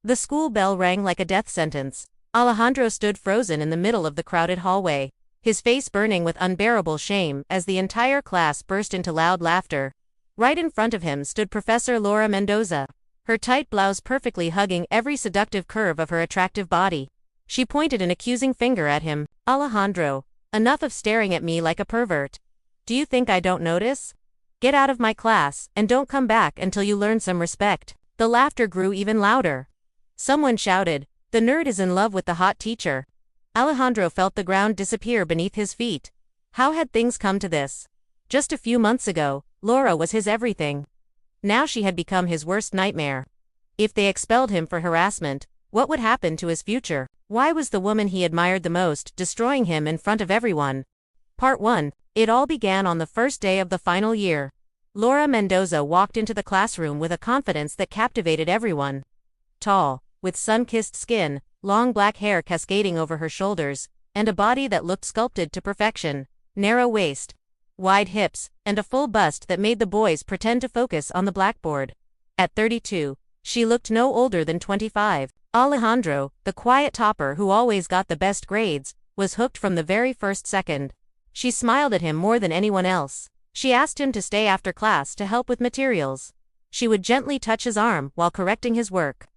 The school bell rang like a death sentence. Alejandro stood frozen in the middle of the crowded hallway, his face burning with unbearable shame as the entire class burst into loud laughter. Right in front of him stood Professor Laura Mendoza, her tight blouse perfectly hugging every seductive curve of her attractive body. She pointed an accusing finger at him. "Alejandro, enough of staring at me like a pervert. Do you think I don't notice? Get out of my class, and don't come back until you learn some respect." The laughter grew even louder. Someone shouted, "The nerd is in love with the hot teacher." Alejandro felt the ground disappear beneath his feet. How had things come to this? Just a few months ago, Laura was his everything. Now she had become his worst nightmare. If they expelled him for harassment, what would happen to his future? Why was the woman he admired the most destroying him in front of everyone? Part 1. It all began on the first day of the final year. Laura Mendoza walked into the classroom with a confidence that captivated everyone. Tall, with sun-kissed skin, long black hair cascading over her shoulders, and a body that looked sculpted to perfection. Narrow waist, wide hips, and a full bust that made the boys pretend to focus on the blackboard. At 32, she looked no older than 25. Alejandro, the quiet topper who always got the best grades, was hooked from the very first second. She smiled at him more than anyone else. She asked him to stay after class to help with materials. She would gently touch his arm while correcting his work.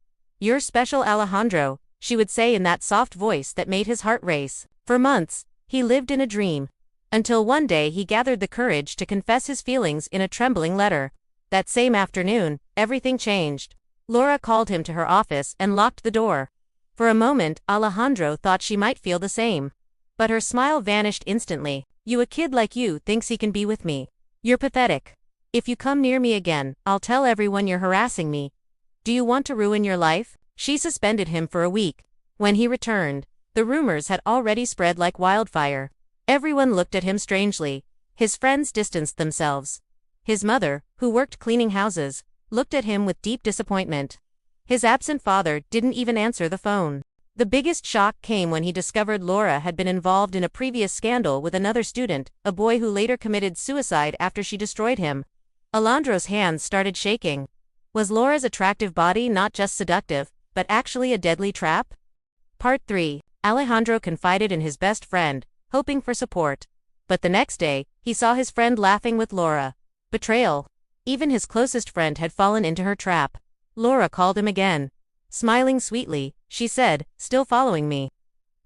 "You're special, Alejandro," she would say in that soft voice that made his heart race. For months, he lived in a dream. Until one day he gathered the courage to confess his feelings in a trembling letter. That same afternoon, everything changed. Laura called him to her office and locked the door. For a moment, Alejandro thought she might feel the same. But her smile vanished instantly. "You, a kid like you thinks he can be with me. You're pathetic. If you come near me again, I'll tell everyone you're harassing me. Do you want to ruin your life?" She suspended him for a week. When he returned, the rumors had already spread like wildfire. Everyone looked at him strangely. His friends distanced themselves. His mother, who worked cleaning houses, looked at him with deep disappointment. His absent father didn't even answer the phone. The biggest shock came when he discovered Laura had been involved in a previous scandal with another student, a boy who later committed suicide after she destroyed him. Alejandro's hands started shaking. Was Laura's attractive body not just seductive, but actually a deadly trap? Part 3. Alejandro confided in his best friend, hoping for support. But the next day, he saw his friend laughing with Laura. Betrayal. Even his closest friend had fallen into her trap. Laura called him again. Smiling sweetly, she said, "Still following me?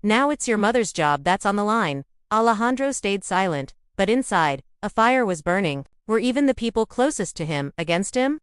Now it's your mother's job that's on the line." Alejandro stayed silent, but inside, a fire was burning. Were even the people closest to him against him?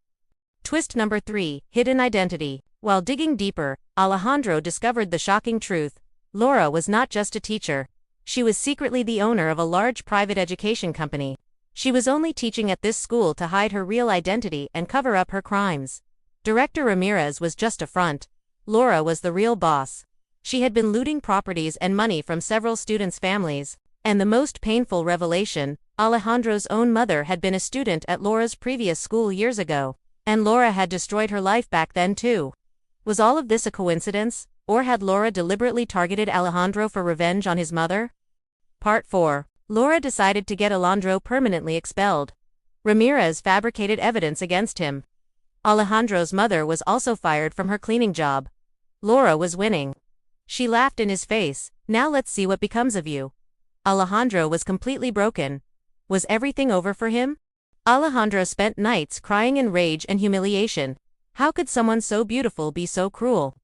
Twist number 3, hidden identity. While digging deeper, Alejandro discovered the shocking truth. Laura was not just a teacher. She was secretly the owner of a large private education company. She was only teaching at this school to hide her real identity and cover up her crimes. Director Ramirez was just a front. Laura was the real boss. She had been looting properties and money from several students' families. And the most painful revelation, Alejandro's own mother had been a student at Laura's previous school years ago. And Laura had destroyed her life back then too. Was all of this a coincidence, or had Laura deliberately targeted Alejandro for revenge on his mother? Part 4. Laura decided to get Alejandro permanently expelled. Ramirez fabricated evidence against him. Alejandro's mother was also fired from her cleaning job. Laura was winning. She laughed in his face. "Now let's see what becomes of you." Alejandro was completely broken. Was everything over for him? Alejandro spent nights crying in rage and humiliation. How could someone so beautiful be so cruel?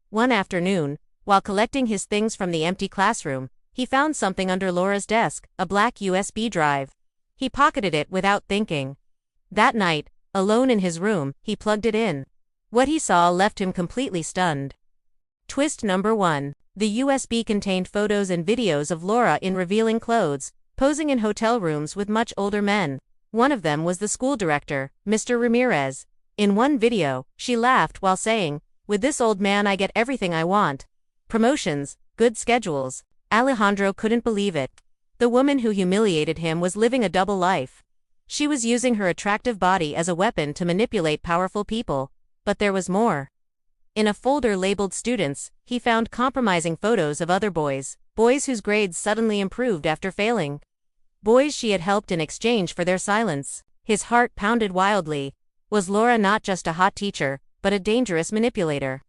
One afternoon, while collecting his things from the empty classroom, he found something under Laura's desk, a black USB drive. He pocketed it without thinking. That night, alone in his room, he plugged it in. What he saw left him completely stunned. Twist number 1. The USB contained photos and videos of Laura in revealing clothes, posing in hotel rooms with much older men. One of them was the school director, Mr. Ramirez. In one video, she laughed while saying, "With this old man I get everything I want. Promotions, good schedules." Alejandro couldn't believe it. The woman who humiliated him was living a double life. She was using her attractive body as a weapon to manipulate powerful people. But there was more. In a folder labeled Students, he found compromising photos of other boys whose grades suddenly improved after failing. Boys she had helped in exchange for their silence. His heart pounded wildly. Was Laura not just a hot teacher, but a dangerous manipulator?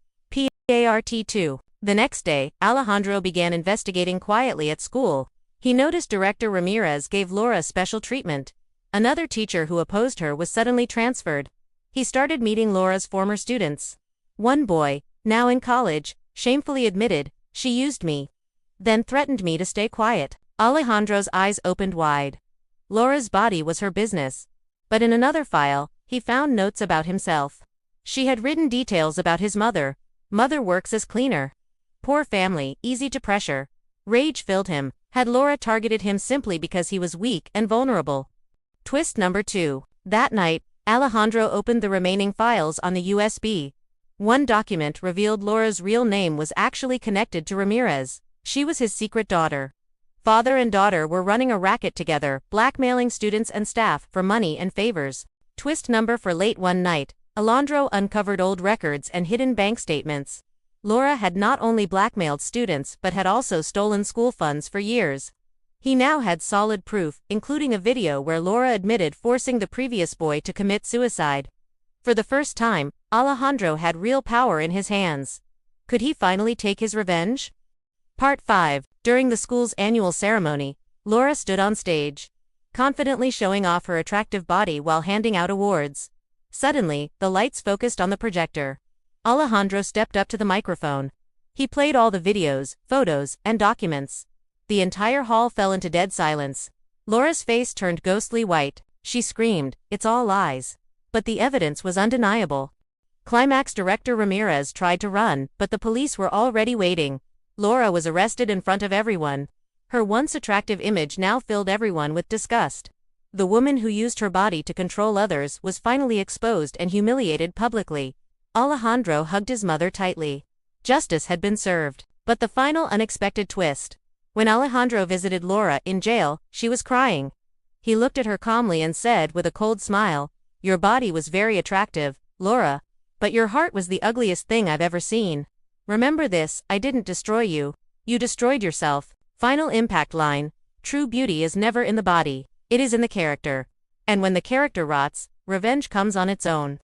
ART2. The next day, Alejandro began investigating quietly at school. He noticed Director Ramirez gave Laura special treatment. Another teacher who opposed her was suddenly transferred. He started meeting Laura's former students. One boy, now in college, shamefully admitted, "She used me. Then threatened me to stay quiet." Alejandro's eyes opened wide. Laura's body was her business. But in another file, he found notes about himself. She had written details about his mother. Mother works as cleaner. Poor family, easy to pressure. Rage filled him. Had Laura targeted him simply because he was weak and vulnerable? Twist number 2. That night, Alejandro opened the remaining files on the USB. One document revealed Laura's real name was actually connected to Ramirez. She was his secret daughter. Father and daughter were running a racket together, blackmailing students and staff for money and favors. Twist number 4. Late one night, Alejandro uncovered old records and hidden bank statements. Laura had not only blackmailed students but had also stolen school funds for years. He now had solid proof, including a video where Laura admitted forcing the previous boy to commit suicide. For the first time, Alejandro had real power in his hands. Could he finally take his revenge? Part 5. During the school's annual ceremony, Laura stood on stage, confidently showing off her attractive body while handing out awards. Suddenly, the lights focused on the projector. Alejandro stepped up to the microphone. He played all the videos, photos, and documents. The entire hall fell into dead silence. Laura's face turned ghostly white. She screamed, "It's all lies." But the evidence was undeniable. Climax Director Ramirez tried to run, but the police were already waiting. Laura was arrested in front of everyone. Her once attractive image now filled everyone with disgust. The woman who used her body to control others was finally exposed and humiliated publicly. Alejandro hugged his mother tightly. Justice had been served. But the final unexpected twist. When Alejandro visited Laura in jail, she was crying. He looked at her calmly and said with a cold smile, "Your body was very attractive, Laura. But your heart was the ugliest thing I've ever seen. Remember this, I didn't destroy you. You destroyed yourself." Final impact line. True beauty is never in the body. It is in the character. And when the character rots, revenge comes on its own.